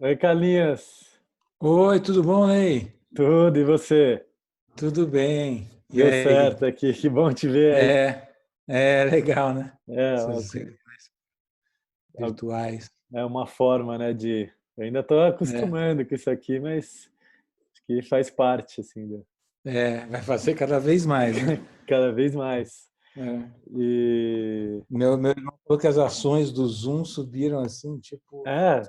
Oi, Carlinhos. Oi, tudo bom, Ney? Tudo, e você? Tudo bem. E Deu aí? certo aqui, que bom te ver aí. É legal, né? É, Essas reuniões virtuais. é uma forma, né, de... Eu ainda estou É, acostumando com isso aqui, mas acho que faz parte, assim, vai fazer cada vez mais, né? cada vez mais. É. E... Meu irmão falou que as ações do Zoom subiram assim, tipo, Tá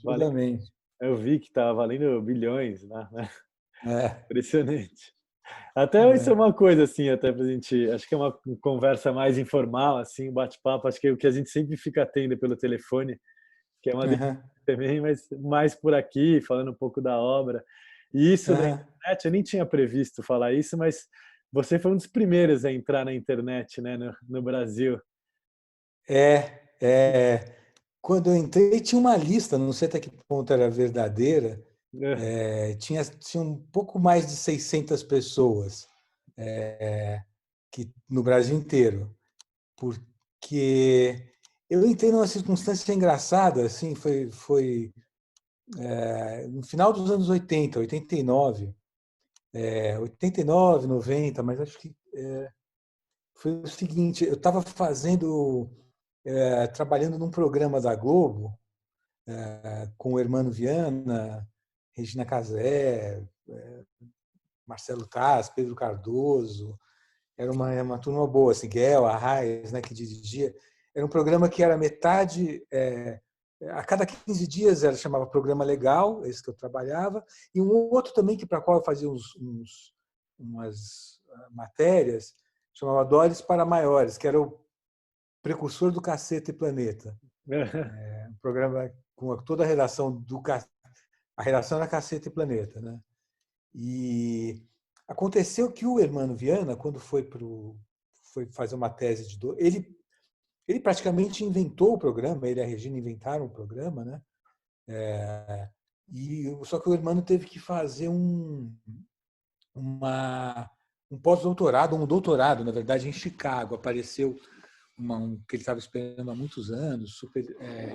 valendo, absurdamente. eu vi que tá valendo bilhões, né? É, Impressionante. Até isso é é, uma coisa, assim, até pra gente... Acho que é uma conversa mais informal, assim, um bate-papo. Acho que é o que a gente sempre fica tendo pelo telefone, que é uma delícia aham, também, mas mais por aqui, falando um pouco da obra. E isso da aham. internet, eu nem tinha previsto falar isso, mas você foi um dos primeiros a entrar na internet, né, no Brasil. É. Quando eu entrei, tinha uma lista, não sei até que ponto era verdadeira, tinha um pouco mais de 600 pessoas no Brasil inteiro. Porque eu entrei numa circunstância engraçada, assim, no final dos anos 80, 89, 89, 90, mas acho que foi o seguinte, eu estava trabalhando num programa da Globo, com o Hermano Viana, Regina Casé, Marcelo Taz, Pedro Cardoso, era uma turma boa, assim, Guel, Arraes, né, que dirigia. Era um programa que era metade, a cada 15 dias era chamava Programa Legal, esse que eu trabalhava, e um outro também que para qual eu fazia umas matérias, chamava Dores para Maiores, que era o precursor do Cacete e Planeta. Um programa com toda a redação a redação era Cacete e Planeta, né? E aconteceu que o Hermano Viana, quando foi fazer uma tese ele praticamente inventou o programa, ele e a Regina inventaram o programa, né? Só que o Hermano teve que fazer uma, um pós-doutorado, um doutorado, na verdade, em Chicago. Apareceu que ele estava esperando há muitos anos, super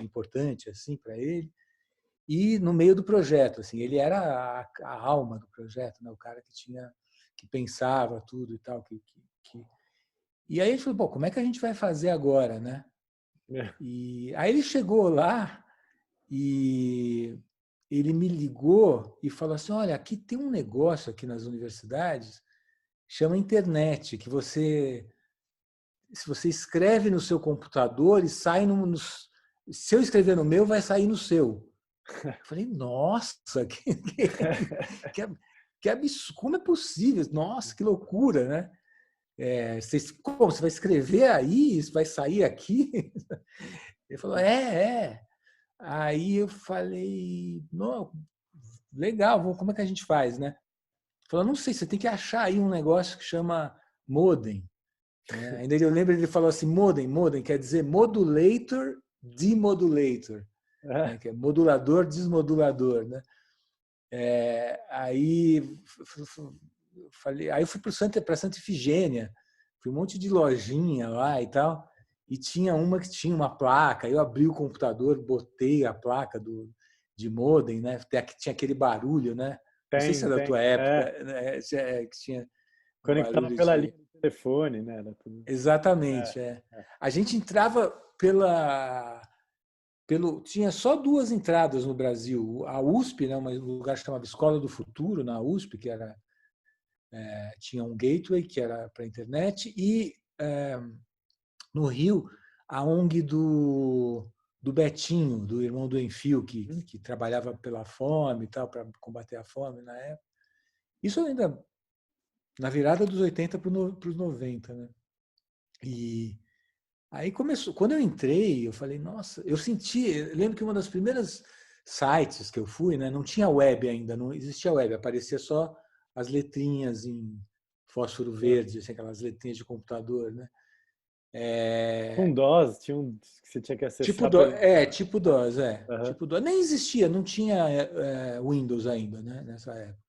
importante assim para ele. E no meio do projeto, assim, ele era a alma do projeto, né? O cara que pensava tudo e tal, E aí ele falou, bom, como é que a gente vai fazer agora, né? E aí ele chegou lá e ele me ligou e falou assim, olha, aqui tem um negócio aqui nas universidades, chama internet, que se você escreve no seu computador e sai se eu escrever no meu, vai sair no seu. Eu falei, nossa, que, que absurdo, como é possível? Nossa, que loucura, né? Como, você vai escrever aí, isso vai sair aqui? Ele falou, é. Aí eu falei, não, legal, como é que a gente faz, né? Ele falou, não sei, você tem que achar aí um negócio que chama modem. Né? Ainda eu lembro, ele falou assim, modem quer dizer modulator, demodulator, né? Que é modulador, desmodulador, né? Aí aí eu fui para Santa Ifigênia, fui um monte de lojinha lá e tal, e tinha uma que tinha uma placa. Eu abri o computador, botei a placa de modem, né? Que tinha aquele barulho, né? Não sei se é da Tem. tua época, né? Que tinha um Conectava barulho pela linha de. do telefone, né? Era tudo... Exatamente, é. A gente entrava tinha só duas entradas no Brasil. A USP, né, um lugar que chamava Escola do Futuro, na USP, que tinha um gateway, que era para a internet, e no Rio, a ONG do Betinho, do irmão do Enfio, que trabalhava pela fome e tal, para combater a fome na época. Isso ainda na virada dos 80 para os 90, né? E aí começou, quando eu entrei, eu falei, nossa, eu lembro que uma das primeiras sites que eu fui, né, não tinha web ainda, não existia web, aparecia só as letrinhas em fósforo verde, assim, aquelas letrinhas de computador, né? Com DOS, tinha um que você tinha que Tipo, acessar pelo... tipo DOS, Aham. tipo DOS. Nem existia, não tinha Windows ainda, né, nessa época.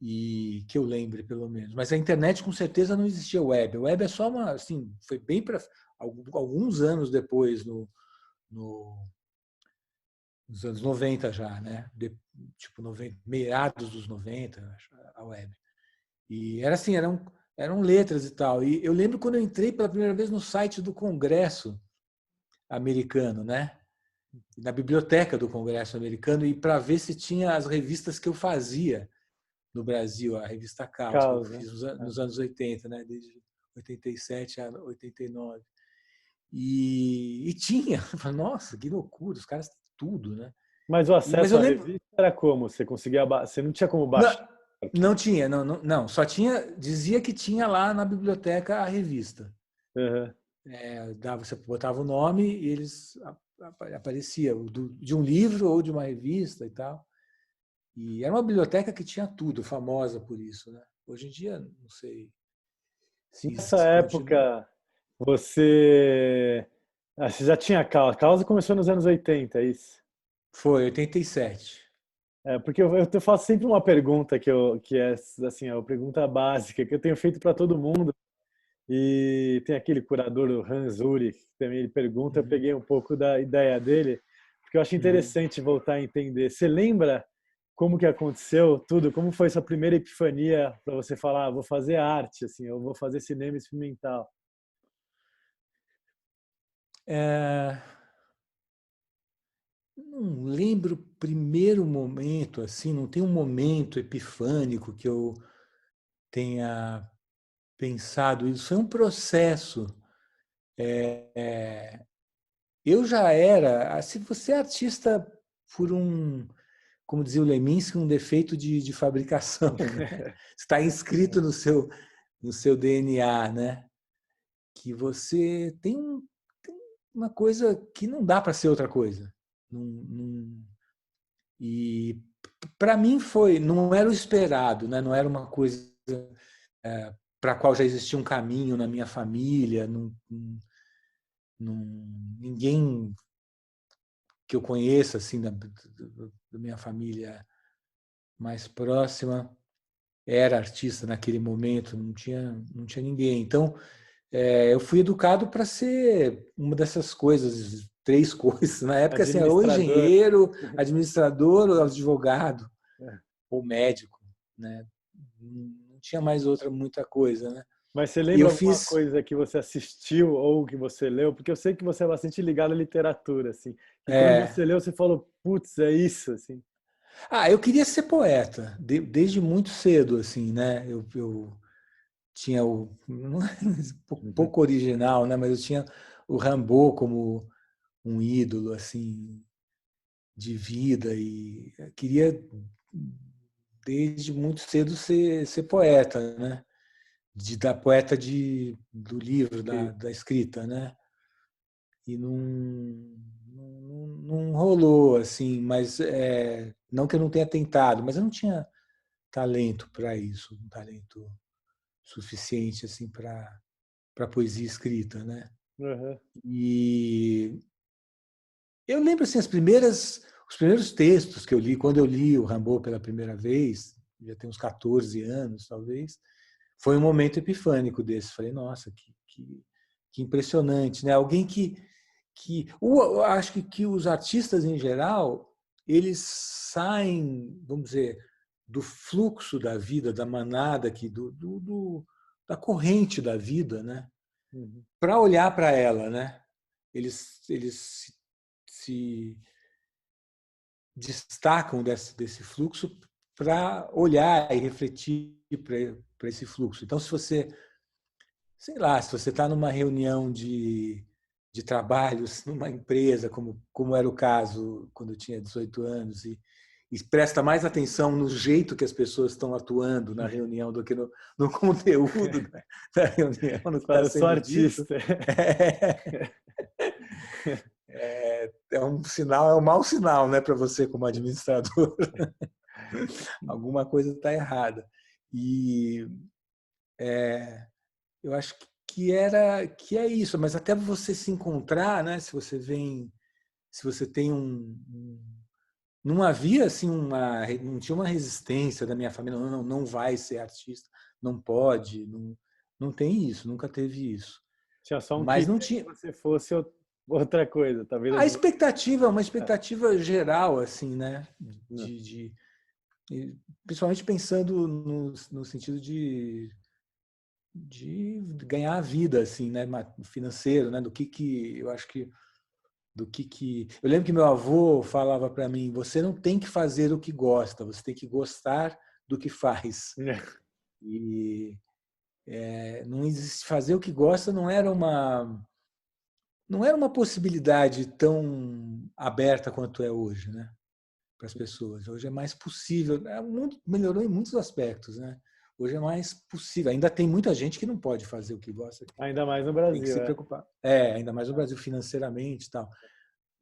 E que eu lembre, pelo menos. Mas a internet, com certeza, não existia web. A web é só assim, foi bem para alguns anos depois no nos anos 90 já, né? Tipo 90, meados dos 90, acho, a web. E era assim, eram letras e tal. E eu lembro quando eu entrei pela primeira vez no site do Congresso americano, né? Na biblioteca do Congresso americano, e para ver se tinha as revistas que eu fazia no Brasil, a revista Caos, que eu Caos, né? fiz nos anos 80, né? Desde 87 a 89. E tinha, eu falei, nossa, que loucura, os caras têm tudo, né? Mas o Mas acesso eu à lembro, revista era como? Você conseguia, você não tinha como não, baixar não aqui. tinha, não, só tinha, dizia que tinha lá na biblioteca a revista. Uhum. Você botava o nome e eles aparecia de um livro ou de uma revista e tal. E era uma biblioteca que tinha tudo, famosa por isso, né? Hoje em dia, não sei Nessa se continua. época, você, você já tinha Caos. Caos começou nos anos 80, é isso? Foi 87. Porque eu faço sempre uma pergunta que é assim, é a pergunta básica que eu tenho feito para todo mundo. E tem aquele curador, o Hans Ulrich, que também ele pergunta, eu Uhum, peguei um pouco da ideia dele, porque eu acho uhum. interessante voltar a entender. Você lembra como que aconteceu tudo? Como foi sua primeira epifania para você falar, vou fazer arte, assim, eu vou fazer cinema experimental? É, não lembro o primeiro momento, assim, não tem um momento epifânico que eu tenha pensado isso. Foi um processo. Eu já era, se você é artista por como dizia o Leminski, um defeito de fabricação, né? Está inscrito no seu DNA, né? Que você tem uma coisa que não dá para ser outra coisa. E para mim não era o esperado, né? Não era uma coisa para a qual já existia um caminho na minha família, ninguém que eu conheça assim da minha família mais próxima era artista naquele momento, não tinha ninguém. Então, eu fui educado para ser uma dessas coisas, três coisas. Na época, assim, era ou Administrador. engenheiro, administrador, ou advogado, ou médico, né? Não tinha mais muita coisa, né? Mas você E eu lembra alguma fiz. coisa que você assistiu ou que você leu? Porque eu sei que você é bastante ligado à literatura, assim. E quando É, você leu, você falou, putz, é isso, assim. eu queria ser poeta, desde muito cedo, assim, né? Eu tinha não é Uhum. pouco original, né? Mas eu tinha o Rimbaud como um ídolo, assim, de vida e queria desde muito cedo ser poeta, né? Da poeta do livro, Sim. da escrita, né? E não rolou assim, mas não que eu não tenha tentado, mas eu não tinha talento para isso, um talento suficiente assim para poesia escrita, né? Uhum. E eu lembro assim os primeiros textos que eu li quando eu li o Rimbaud pela primeira vez, já tem uns 14 anos talvez, foi um momento epifânico desse. Falei, nossa, que impressionante, né? Alguém eu acho que os artistas em geral eles saem, vamos dizer, do fluxo da vida, da manada da corrente da vida, né? Uhum. Para olhar para ela, né? Eles se destacam desse fluxo para olhar e refletir para esse fluxo. Então, se você, sei lá, se você está numa reunião de trabalhos numa empresa, como era o caso quando eu tinha 18 anos, e presta mais atenção no jeito que as pessoas estão atuando na reunião do que no conteúdo da reunião, no que está Eu sou sendo dito, artista. é um sinal, é um mau sinal, né, para você como administrador. Alguma coisa está errada. E eu acho que é isso, mas até você se encontrar, né, se você tem não havia assim não tinha uma resistência da minha família, não vai ser artista, não pode, não tem isso, nunca teve isso. Tinha só um Mas não queria que tinha, você fosse outra coisa, talvez. A expectativa é uma É, expectativa geral, assim, né? não. Principalmente pensando no sentido de ganhar a vida, assim, né? Financeiro, né? Do que eu acho que eu lembro que meu avô falava para mim: você não tem que fazer o que gosta, você tem que gostar do que faz. E não existe fazer o que gosta não era uma possibilidade tão aberta quanto é hoje, né? Para as pessoas. Hoje é mais possível. O mundo melhorou em muitos aspectos, né? Hoje é mais possível. Ainda tem muita gente que não pode fazer o que gosta, Ainda mais no tem que Brasil, se é. preocupar. Ainda mais no Brasil financeiramente e tal.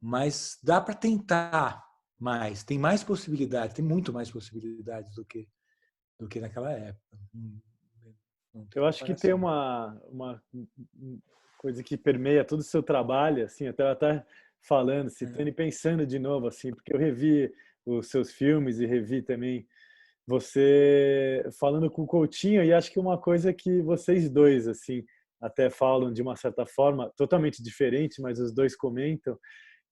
Mas dá para tentar mais. Tem mais possibilidades, tem muito mais possibilidades do que naquela época. Não tem Eu acho que tem comparação. uma coisa que permeia todo o seu trabalho, assim, até falando, citando e pensando de novo, assim, porque eu revi os seus filmes e revi também você falando com o Coutinho, e acho que uma coisa que vocês dois, assim, até falam de uma certa forma, totalmente diferente, mas os dois comentam,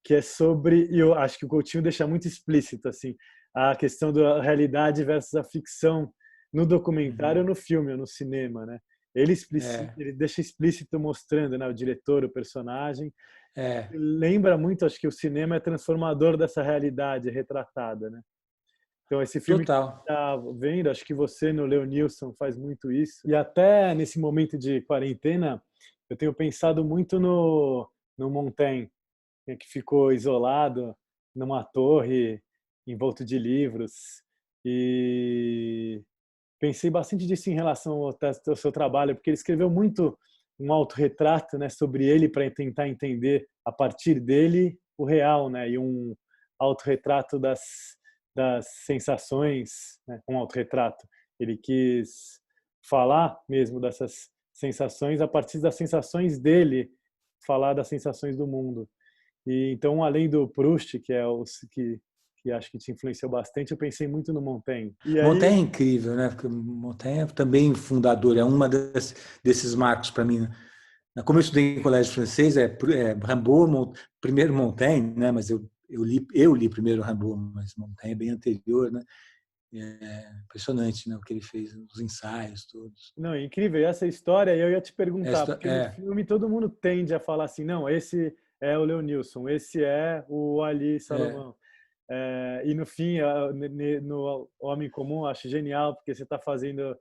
que é sobre, e eu acho que o Coutinho deixa muito explícito, assim, a questão da realidade versus a ficção no documentário, Uhum. no filme, ou no cinema, né? Ele, É, ele deixa explícito mostrando, né, o diretor, o personagem. é, Lembra muito, acho que o cinema é transformador dessa realidade retratada, né? Então, esse filme que total. está vendo, acho que você no Leonilson faz muito isso. E até nesse momento de quarentena, eu tenho pensado muito no Montaigne, né, que ficou isolado numa torre envolto de livros. E pensei bastante disso em relação ao seu trabalho, porque ele escreveu muito um autorretrato, né, sobre ele para tentar entender a partir dele o real, né, e um autorretrato das sensações, né, um autorretrato. Ele quis falar mesmo dessas sensações a partir das sensações dele, falar das sensações do mundo. E então, além do Proust, que é o que acho que te influenciou bastante, eu pensei muito no Montaigne. E Montaigne aí, é incrível, né? Porque Montaigne é também fundador, é uma desses marcos para mim. Como eu estudei em colégio francês, Rimbaud, primeiro Montaigne, né? Mas eu li primeiro Rimbaud, mas Montaigne é bem anterior, né? É impressionante, né? O que ele fez, os ensaios todos. não, é incrível essa história. Eu ia te perguntar, Esta porque no filme todo mundo tende a falar assim, não, esse é o Leonilson, esse é o Ali é, Salomão. E no fim, no Homem Comum, acho genial, porque você está fazendo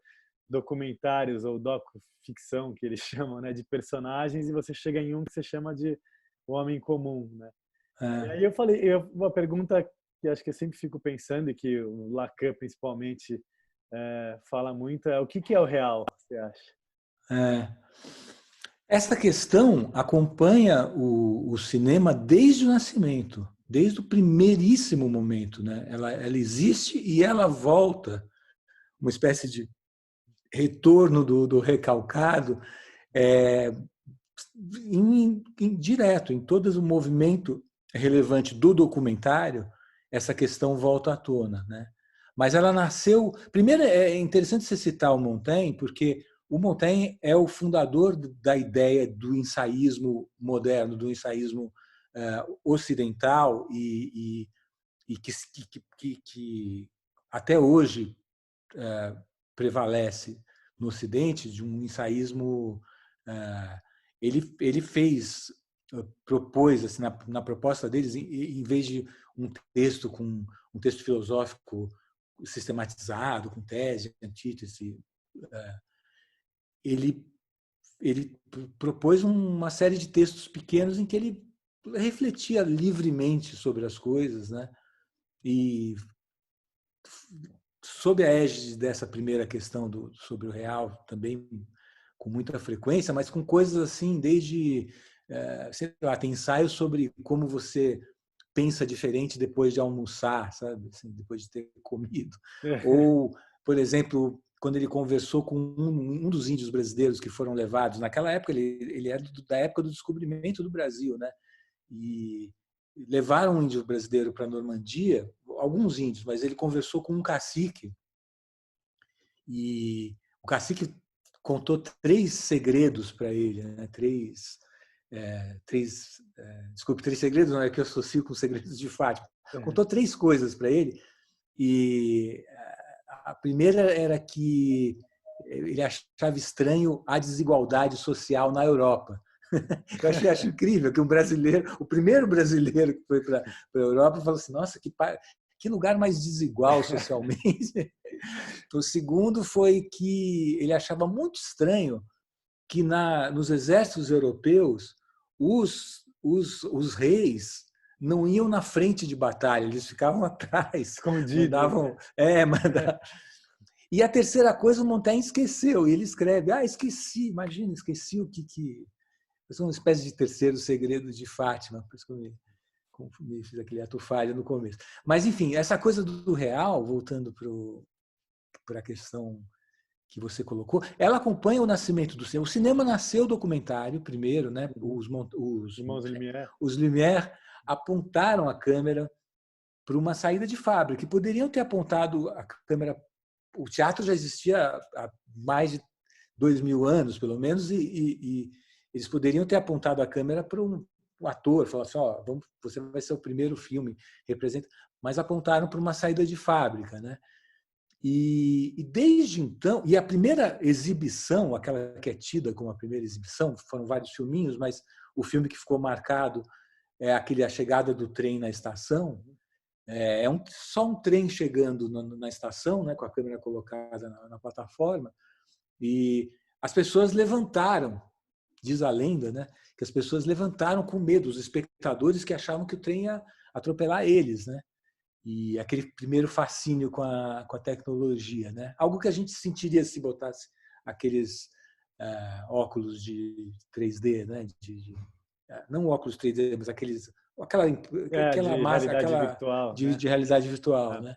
documentários ou docu-ficção, que eles chamam, né, de personagens, e você chega em um que você chama de O Homem Comum, né? E é, aí uma pergunta que acho que eu sempre fico pensando, e que o Lacan principalmente fala muito, é o que é o real, você acha? é. Essa questão acompanha o cinema desde o nascimento, desde o primeiríssimo momento, né? Ela existe e ela volta, uma espécie de retorno do recalcado, é, direto, em todo o movimento relevante do documentário, essa questão volta à tona, né? Mas ela nasceu. Primeiro, é interessante você citar o Montaigne, porque o Montaigne é o fundador da ideia do ensaísmo moderno, do ensaísmo ocidental e que até hoje prevalece no Ocidente, de um ensaísmo. Ele fez, propôs assim, na proposta deles, em vez de um texto com um texto filosófico sistematizado, com tese, antítese, ele ele propôs uma série de textos pequenos em que ele refletia livremente sobre as coisas, né? E sob a égide dessa primeira questão sobre o real, também com muita frequência, mas com coisas assim, desde, sei lá, tem ensaios sobre como você pensa diferente depois de almoçar, sabe? Assim, depois de ter comido. Ou, por exemplo, quando ele conversou com um dos índios brasileiros que foram levados, naquela época, ele era da época do descobrimento do Brasil, né? E levaram um índio brasileiro para a Normandia, alguns índios, mas ele conversou com um cacique e o cacique contou três segredos para ele, né? Três Desculpe, 3 segredos, não é que eu associo com os segredos de Fátima. Contou 3 coisas para ele, e a primeira era que ele achava estranho a desigualdade social na Europa. Eu acho incrível que um brasileiro, o primeiro brasileiro que foi para a Europa, falou assim: nossa, que lugar mais desigual socialmente. O segundo foi que ele achava muito estranho que nos exércitos europeus os reis não iam na frente de batalha, eles ficavam atrás. Escondido. Mandavam. E a terceira coisa, o Montaigne esqueceu. E ele escreve: esqueci o que... Eu sou uma espécie de terceiro segredo de Fátima, por isso que eu me fiz aquele ato falho no começo. Mas, enfim, essa coisa do real, voltando para a questão que você colocou, ela acompanha o nascimento do cinema. O cinema nasceu documentário primeiro, né? Os Lumière apontaram a câmera para uma saída de fábrica, que poderiam ter apontado a câmera. O teatro já existia há mais de 2000 anos, pelo menos, e eles poderiam ter apontado a câmera para um ator, falar assim: você vai ser o primeiro filme, representa, mas apontaram para uma saída de fábrica, né? E desde então, e a primeira exibição, aquela que é tida como a primeira exibição, foram vários filminhos, mas o filme que ficou marcado é A Chegada do Trem na Estação. Só um trem chegando na estação, né, com a câmera colocada na plataforma, e as pessoas levantaram, diz a lenda, né, que as pessoas levantaram com medo, os espectadores que achavam que o trem ia atropelar eles, né? E aquele primeiro fascínio com a tecnologia, né? Algo que a gente sentiria se botasse aqueles óculos de 3D, né? Não óculos 3D, mas aquela massa, virtual, né? de realidade virtual, né?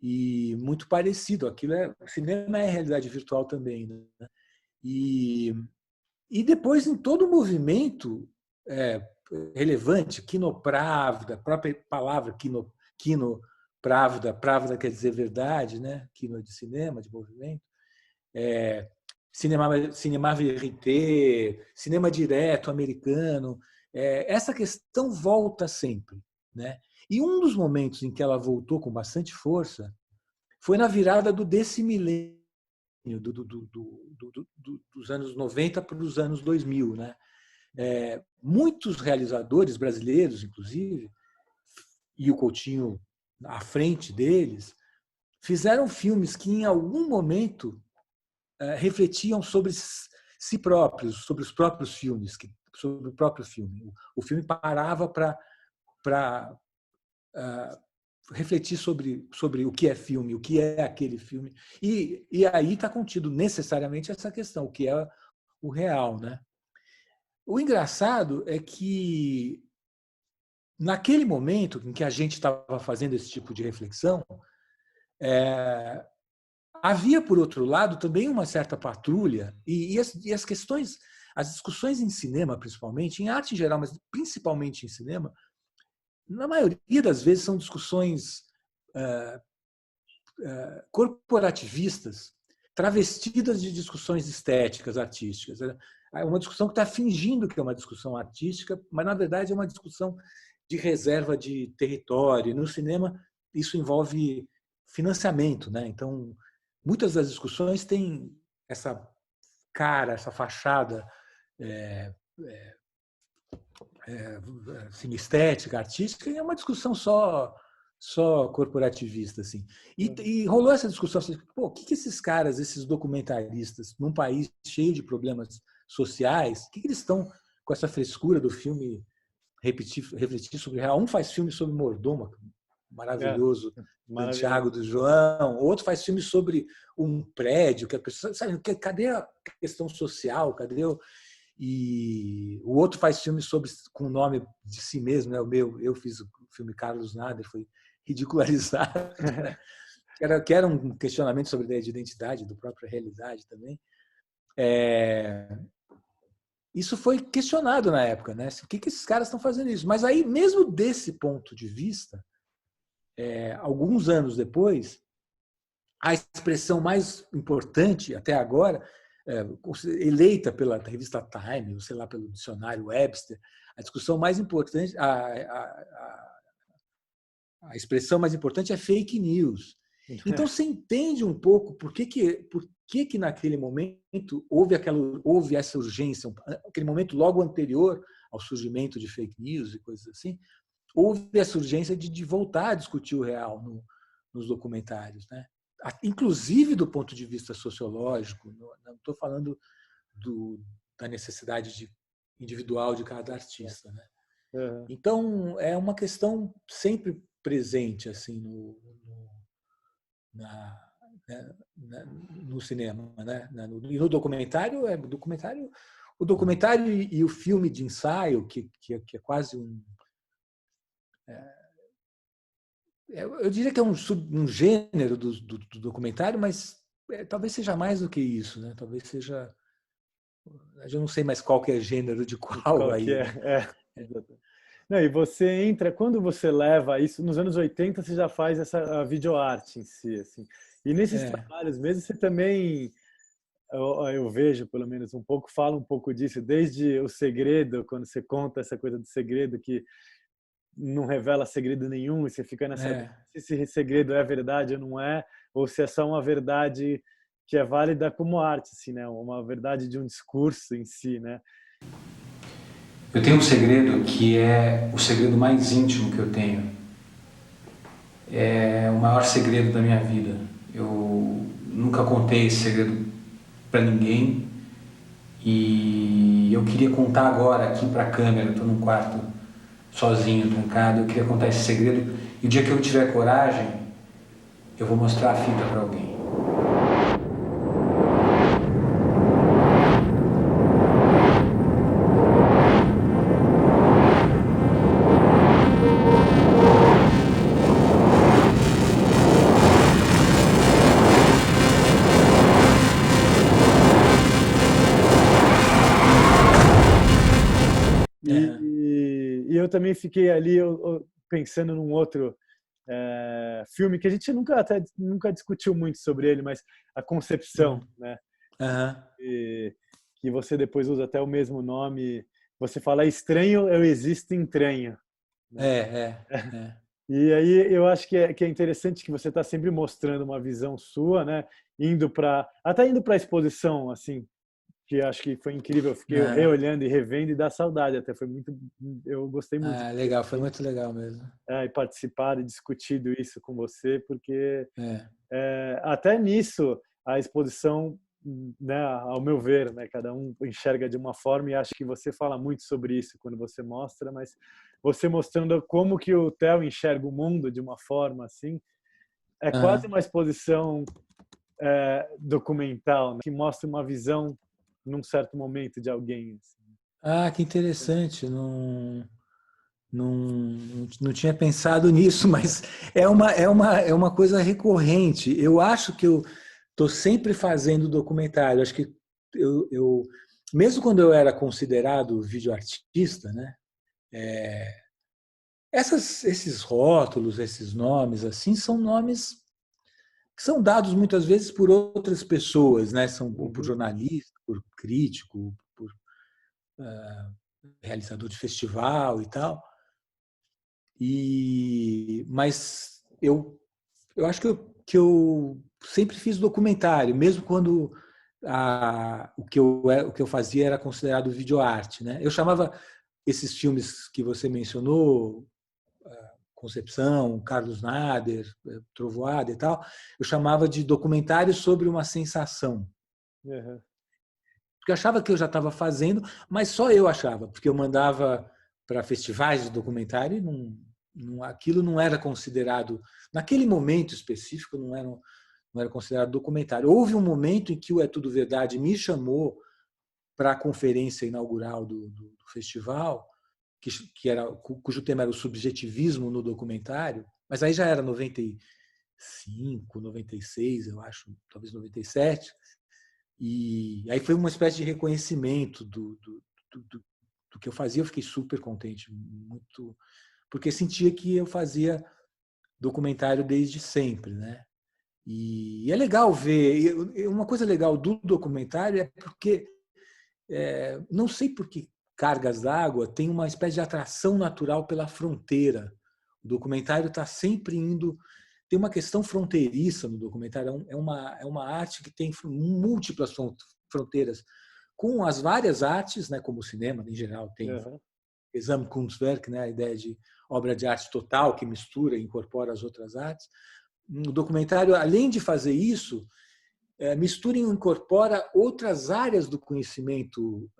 E muito parecido. O cinema é realidade virtual também, né? E depois, em todo o movimento relevante, Quinopravda, a própria palavra Pravda quer dizer verdade, né? Quino de cinema, de movimento. Cinema verité, cinema direto americano. Essa questão volta sempre, né? E um dos momentos em que ela voltou com bastante força foi na virada desse milênio, dos anos 90 para os anos 2000, né? Muitos realizadores brasileiros, inclusive, e o Coutinho à frente deles, fizeram filmes que, em algum momento, refletiam sobre si próprios, sobre os próprios filmes, sobre o próprio filme. O filme parava para refletir sobre o que é filme, o que é aquele filme. E aí está contido necessariamente essa questão, o que é o real, né? O engraçado é que, naquele momento em que a gente estava fazendo esse tipo de reflexão, havia, por outro lado, também uma certa patrulha, e as questões, as discussões em cinema, principalmente, em arte em geral, mas principalmente em cinema, na maioria das vezes são discussões corporativistas, travestidas de discussões estéticas, artísticas. É uma discussão que está fingindo que é uma discussão artística, mas, na verdade, é uma discussão de reserva de território. E no cinema, isso envolve financiamento, né? Então, muitas das discussões têm essa cara, essa fachada assim, estética, artística, e é uma discussão só corporativista, assim. E rolou essa discussão assim: o que esses caras, esses documentaristas, num país cheio de problemas sociais, o que eles estão com essa frescura do filme refletir sobre o real? Um faz filme sobre Mordomo, maravilhoso, Santiago do João. O outro faz filme sobre um prédio, que a pessoa sabe, cadê a questão social? Cadê E o outro faz filme com o nome de si mesmo, né? Eu fiz o filme Carlos Nader, foi ridicularizado, que era um questionamento sobre a ideia de identidade, da própria realidade também. Isso foi questionado na época, né? Por que esses caras estão fazendo isso? Mas aí, mesmo desse ponto de vista, alguns anos depois, a expressão mais importante até agora eleita pela revista Time, ou sei lá, pelo dicionário Webster, a discussão mais importante, a expressão mais importante é fake news. Então você entende um pouco por que naquele momento houve essa urgência, aquele momento logo anterior ao surgimento de fake news e coisas assim, houve essa urgência de voltar a discutir o real nos documentários, né? Inclusive do ponto de vista sociológico, não estou falando da necessidade individual de cada artista, né? Então é uma questão sempre presente assim no cinema, né? E no documentário o documentário e o filme de ensaio que é quase eu diria que é um gênero do documentário, mas talvez seja mais do que isso, né? Talvez seja, eu não sei mais qual que é gênero de qual Qual que aí, é? né? Não, e você entra, quando você leva isso, nos anos 80 você já faz a videoarte em si, assim. E nesses trabalhos mesmo você também, eu vejo pelo menos um pouco, fala um pouco disso, desde o segredo, quando você conta essa coisa do segredo que não revela segredo nenhum e você fica nessa se esse segredo é verdade ou não é, ou se é só uma verdade que é válida como arte, assim, né? Uma verdade de um discurso em si, né? Eu tenho um segredo que é o segredo mais íntimo que eu tenho. É o maior segredo da minha vida. Eu nunca contei esse segredo para ninguém e eu queria contar agora aqui para a câmera. Estou num quarto sozinho, trancado. Eu queria contar esse segredo e o dia que eu tiver coragem, eu vou mostrar a fita para alguém. E eu também fiquei ali pensando num outro filme que a gente nunca discutiu muito sobre ele, mas A Concepção, né? Que você depois usa até o mesmo nome. Você fala estranho, eu existo entranho. Né? E aí eu acho que é interessante que você está sempre mostrando uma visão sua, né? Até indo para a exposição, assim, que acho que foi incrível. Eu fiquei reolhando e revendo e dá saudade. Até foi muito, eu gostei muito. Legal, foi muito legal mesmo. E participado e discutido isso com você, porque até nisso a exposição, né, ao meu ver, né, cada um enxerga de uma forma e acho que você fala muito sobre isso quando você mostra, mas você mostrando como que o Theo enxerga o mundo de uma forma assim, é quase uma exposição documental, né, que mostra uma visão num certo momento de alguém. Assim. Que interessante. Não tinha pensado nisso, mas é uma coisa recorrente. Eu acho que eu estou sempre fazendo documentário. Acho que mesmo quando eu era considerado videoartista, né? Esses rótulos, esses nomes, assim, são nomes que são dados muitas vezes por outras pessoas, né? São por jornalista, por crítico, por realizador de festival e tal. Mas eu acho que eu sempre fiz documentário, mesmo quando o que eu fazia era considerado videoarte, né? Eu chamava esses filmes que você mencionou, Concepção, Carlos Nader, Trovoada e tal, eu chamava de documentário sobre uma sensação. Porque eu achava que eu já estava fazendo, mas só eu achava, porque eu mandava para festivais de documentário e aquilo não era considerado, naquele momento específico, não era considerado documentário. Houve um momento em que o É Tudo Verdade me chamou para a conferência inaugural do festival, cujo tema era o subjetivismo no documentário, mas aí já era 95, 96, eu acho, talvez 97, e aí foi uma espécie de reconhecimento do que eu fazia. Eu fiquei super contente, muito, porque sentia que eu fazia documentário desde sempre, né? E é legal ver. Uma coisa legal do documentário é porque, não sei por que Cargas d'Água tem uma espécie de atração natural pela fronteira. O documentário está sempre indo. Tem uma questão fronteiriça no documentário. É uma arte que tem múltiplas fronteiras. Com as várias artes, né, como o cinema, em geral, tem Uhum. Gesamtkunstwerk, né, a ideia de obra de arte total que mistura e incorpora as outras artes. O documentário, além de fazer isso, mistura e incorpora outras áreas do conhecimento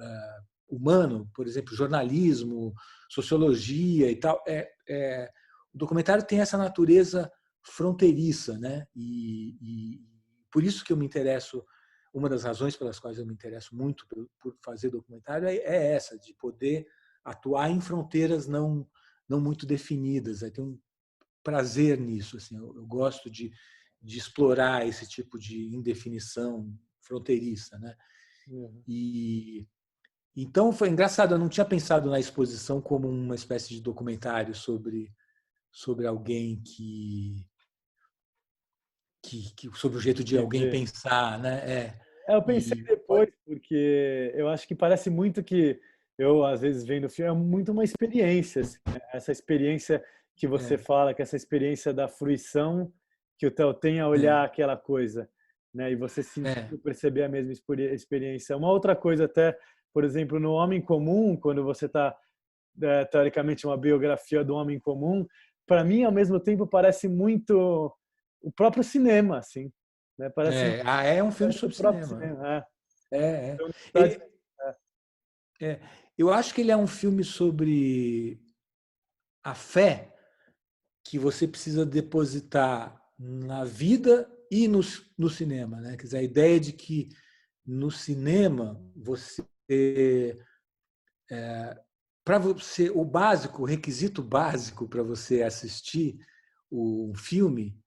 humano, por exemplo, jornalismo, sociologia e tal. O documentário tem essa natureza fronteiriça, né? E por isso que eu me interesso. Uma das razões pelas quais eu me interesso muito por fazer documentário é essa, de poder atuar em fronteiras não muito definidas. Tem um prazer nisso. Assim, eu gosto de explorar esse tipo de indefinição fronteiriça, né? Uhum. E então foi engraçado. Eu não tinha pensado na exposição como uma espécie de documentário sobre alguém sobre o jeito de alguém Entendi. pensar, né? Eu pensei E depois, porque eu acho que parece muito que eu, às vezes, vendo o filme, é muito uma experiência, assim, né? Essa experiência que você é, fala, que essa experiência da fruição que o Theo tem a olhar é, aquela coisa, né? E você é, sentir, perceber a mesma experiência. Uma outra coisa até, por exemplo, no Homem Comum, quando você está, teoricamente, uma biografia do Homem Comum, para mim, ao mesmo tempo, parece muito o próprio cinema, assim, né? Parece muito é um filme o sobre próprio cinema. cinema. É. É, Então, é. Eu acho que ele é um filme sobre a fé que você precisa depositar na vida e no cinema, né? Quer dizer, a ideia de que no cinema você, para você, o básico, o requisito básico para você assistir o filme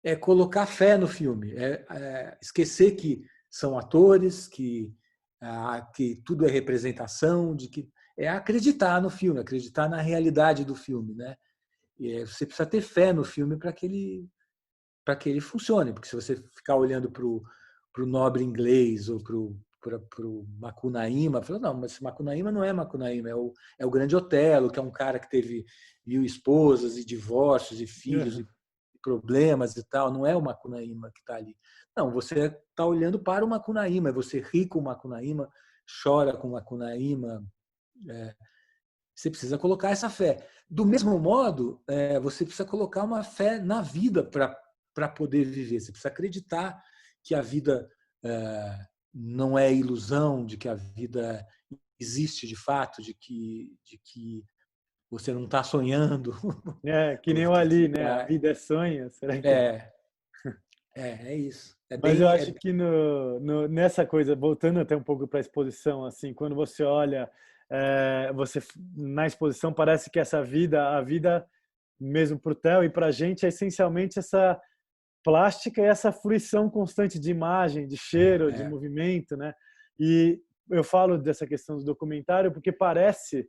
é colocar fé no filme, esquecer que são atores, que tudo é representação, de que é acreditar no filme, acreditar na realidade do filme, né? Você precisa ter fé no filme para que ele funcione, porque se você ficar olhando para o nobre inglês ou para o Macunaíma, fala, não, mas Macunaíma não é Macunaíma, é o Grande Otelo, que é um cara que teve 1000 esposas e divórcios e filhos Uhum. e problemas e tal, não é o Macunaíma que está ali. Não, você está olhando para o Macunaíma, você ri com o Macunaíma, chora com o Macunaíma, você precisa colocar essa fé. Do mesmo modo, você precisa colocar uma fé na vida para poder viver. Você precisa acreditar que a vida não é ilusão, de que a vida existe de fato, de que você não está sonhando. É, que nem Ou o Ali, que né? A vida é sonho. Será que é? é, é isso. Mas eu acho que nessa coisa, voltando até um pouco para a exposição, assim, quando você olha, você na exposição parece que essa vida, a vida mesmo para o Theo e para a gente, é essencialmente essa plástica e essa fruição constante de imagem, de cheiro, de é, movimento, né? E eu falo dessa questão do documentário porque parece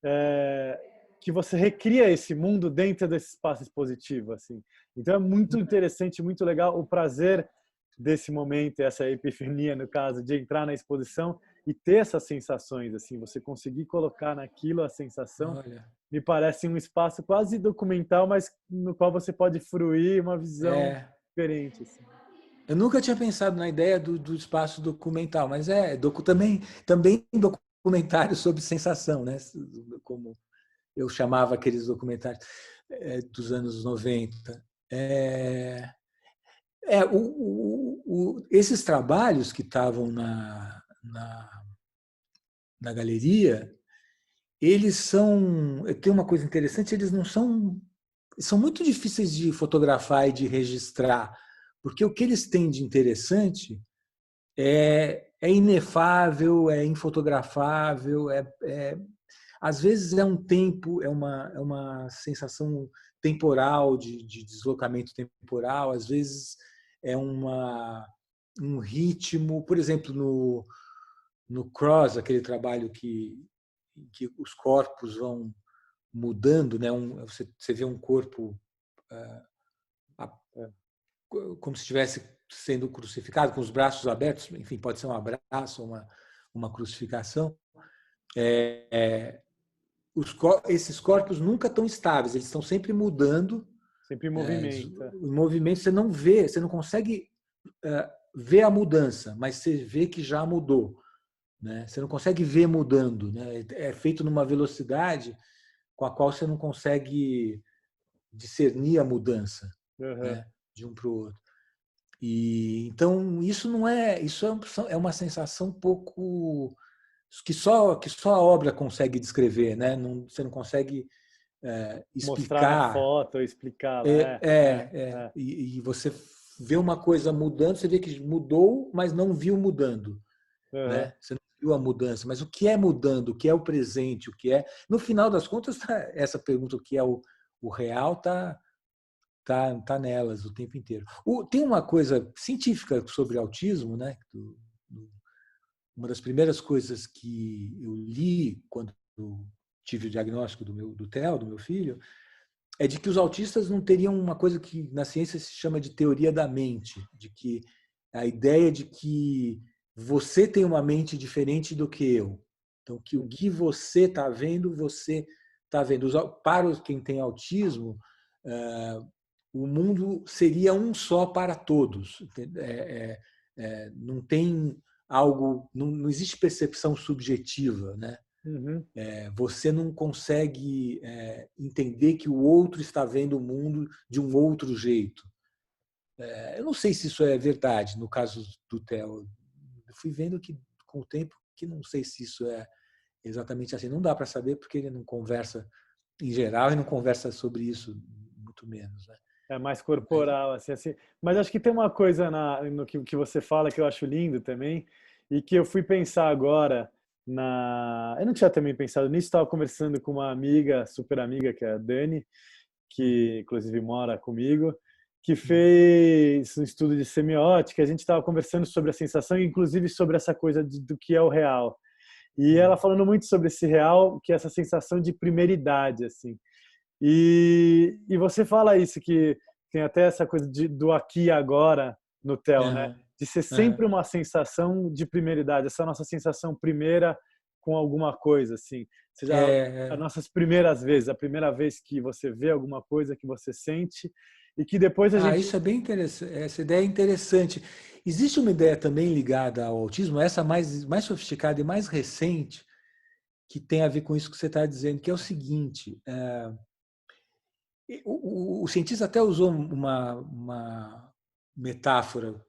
é, que você recria esse mundo dentro desse espaço expositivo, assim. Então é muito interessante, muito legal o prazer desse momento, essa epifania, no caso, de entrar na exposição e ter essas sensações, assim, você conseguir colocar naquilo a sensação, olha, me parece um espaço quase documental, mas no qual você pode fruir uma visão é, diferente, assim. eu nunca tinha pensado na ideia do espaço documental, mas também documentário sobre sensação, né? Como eu chamava aqueles documentários dos anos 90. Esses trabalhos que estavam na galeria, eles tem uma coisa interessante, eles não são muito difíceis de fotografar e de registrar, porque o que eles têm de interessante é inefável, é infotografável, às vezes é um tempo, é uma sensação temporal, de deslocamento temporal, às vezes é um ritmo, por exemplo, no Cross, aquele trabalho que os corpos vão mudando, né? Você vê um corpo como se estivesse sendo crucificado, com os braços abertos, enfim, pode ser um abraço, uma crucificação. Esses corpos nunca estão estáveis, eles estão sempre mudando. Sempre em movimento. O movimento você não vê, você não consegue ver a mudança, mas você vê que já mudou, né? Você não consegue ver mudando, né? É feito numa velocidade com a qual você não consegue discernir a mudança, né? De um para o outro. E então isso é uma sensação um pouco que só a obra consegue descrever, né? Você não consegue Mostrar na explicar. foto, explicar. E você vê uma coisa mudando, você vê que mudou, mas não viu mudando, né? Você não viu a mudança, mas o que é mudando, o que é o presente, o que é, no final das contas, essa pergunta, o que é o real, tá nelas o tempo inteiro. Tem uma coisa científica sobre autismo, né? Uma das primeiras coisas que eu li quando eu tive o diagnóstico do Theo, do meu filho, é de que os autistas não teriam uma coisa que na ciência se chama de teoria da mente, de que a ideia de que você tem uma mente diferente do que eu. Então, que o que você está vendo, você está vendo. Para quem tem autismo, o mundo seria um só para todos. Não tem algo, não existe percepção subjetiva, né? Você não consegue entender que o outro está vendo o mundo de um outro jeito. Eu não sei se isso é verdade no caso do Theo. Eu fui vendo que com o tempo que não sei se isso é exatamente assim. Não dá para saber porque ele não conversa em geral e não conversa sobre isso muito menos, né? É mais corporal, assim. Mas acho que tem uma coisa no que você fala que eu acho lindo também, e que eu fui pensar agora eu não tinha também pensado nisso, estava conversando com uma amiga, super amiga, que é a Dani, que inclusive mora comigo, que fez um estudo de semiótica. A gente estava conversando sobre a sensação, inclusive sobre essa coisa do que é o real. E ela falando muito sobre esse real, que é essa sensação de primeiridade, assim. E você fala isso, que tem até essa coisa do aqui e agora no Theo, né? De ser sempre uma sensação de primeiridade, essa nossa sensação primeira com alguma coisa, assim. Seja as nossas primeiras vezes, a primeira vez que você vê alguma coisa que você sente e que depois a gente... Isso é bem interessante, essa ideia é interessante. Existe uma ideia também ligada ao autismo, essa mais sofisticada e mais recente, que tem a ver com isso que você está dizendo, que é o seguinte: o cientista até usou uma metáfora,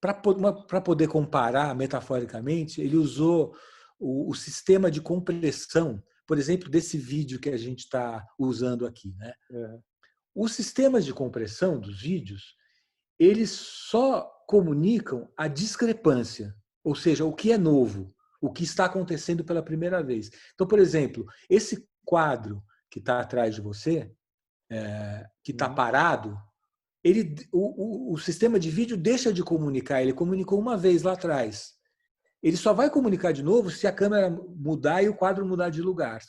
para poder comparar metaforicamente, ele usou o sistema de compressão, por exemplo, desse vídeo que a gente está usando aqui, né? Os sistemas de compressão dos vídeos, eles só comunicam a discrepância, ou seja, o que é novo, o que está acontecendo pela primeira vez. Então, por exemplo, esse quadro que está atrás de você, que está parado, o sistema de vídeo deixa de comunicar. Ele comunicou uma vez lá atrás. Ele só vai comunicar de novo se a câmera mudar e o quadro mudar de lugar.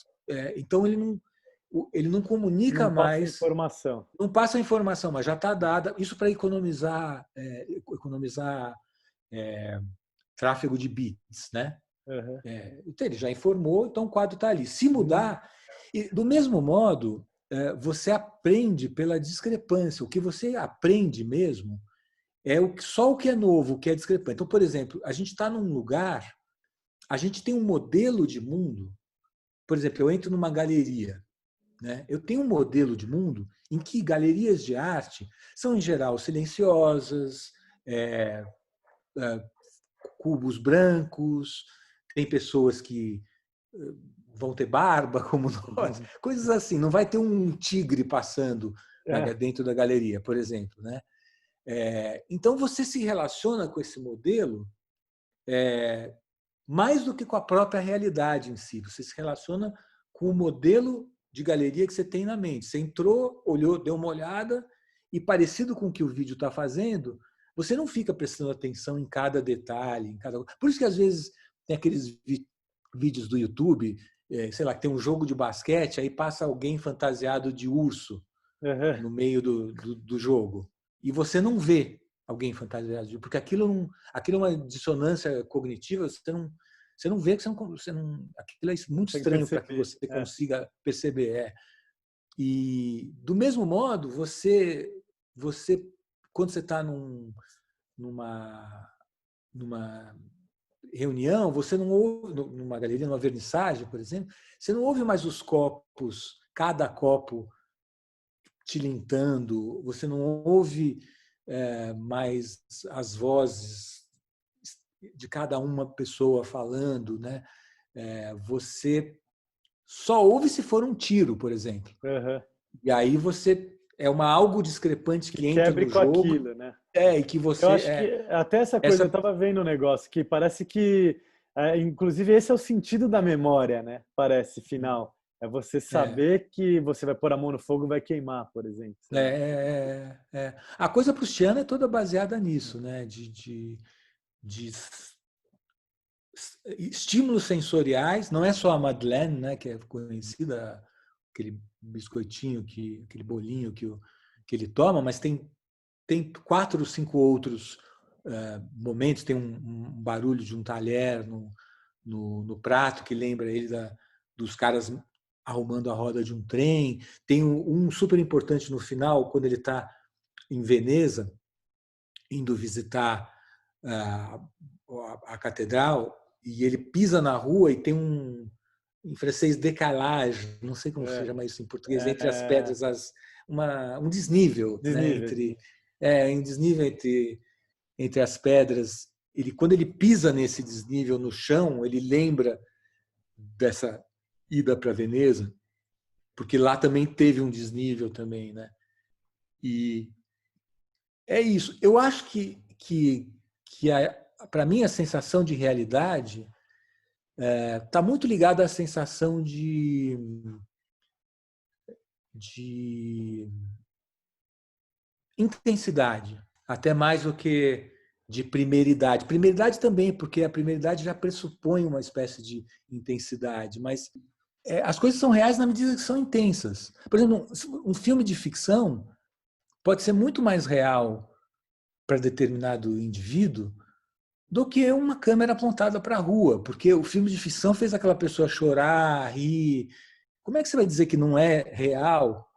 Então, ele não comunica mais. Informação. Não passa a informação, mas já está dada. Isso para economizar tráfego de bits, né? Então ele já informou, então o quadro está ali. Se mudar, e do mesmo modo, você aprende pela discrepância. O que você aprende mesmo é só o que é novo, o que é discrepante. Então, por exemplo, a gente está num lugar, a gente tem um modelo de mundo. Por exemplo, eu entro numa galeria, né? Eu tenho um modelo de mundo em que galerias de arte são, em geral, silenciosas, cubos brancos, tem pessoas que vão ter barba, como nós, coisas assim. Não vai ter um tigre passando dentro da galeria, por exemplo, né? Então, você se relaciona com esse modelo mais do que com a própria realidade em si. Você se relaciona com o modelo de galeria que você tem na mente. Você entrou, olhou, deu uma olhada e, parecido com o que o vídeo está fazendo, você não fica prestando atenção em cada detalhe. Por isso que, às vezes, tem aqueles vídeos do YouTube, sei lá, que tem um jogo de basquete, aí passa alguém fantasiado de urso no meio do jogo. e você não vê alguém fantasiado de porque aquilo é uma dissonância cognitiva, você não vê, aquilo é muito Consegue estranho para que perceber. você consiga perceber. E do mesmo modo, você quando você está numa reunião, você não ouve, numa galeria, numa vernissagem, por exemplo, você não ouve mais os copos, cada copo tilintando, você não ouve mais as vozes de cada uma pessoa falando, né? Você só ouve se for um tiro, por exemplo. Uhum. E aí você algo discrepante que entra Quebre no com jogo, aquilo, né? e que Eu você acho que até essa coisa, eu estava vendo um negócio que parece que, inclusive, esse é o sentido da memória, né? Parece, final. É você é, saber que você vai pôr a mão no fogo e vai queimar, por exemplo. Sei lá. A coisa prussiana é toda baseada nisso, né? De estímulos sensoriais, não é só a Madeleine, né? Que é conhecida, aquele biscoitinho, aquele bolinho que ele toma, mas tem 4 ou 5 outros momentos. Tem um barulho de um talher no prato que lembra ele dos caras arrumando a roda de um trem. Tem um super importante no final, quando ele está em Veneza, indo visitar a catedral, e ele pisa na rua e tem em francês, décalage, não sei como se É, chama isso em português, entre as pedras, um desnível, né? desnível. Um desnível entre as pedras. Quando ele pisa nesse desnível no chão, ele lembra dessa ida para Veneza, porque lá também teve um desnível também, né? E é isso. Eu acho que para mim a sensação de realidade está muito ligada à sensação de intensidade, até mais do que de primeiridade. Primeiridade também, porque a primeiridade já pressupõe uma espécie de intensidade, mas as coisas são reais na medida que são intensas. Por exemplo, um filme de ficção pode ser muito mais real para determinado indivíduo do que uma câmera apontada para a rua, porque o filme de ficção fez aquela pessoa chorar, rir. Como é que você vai dizer que não é real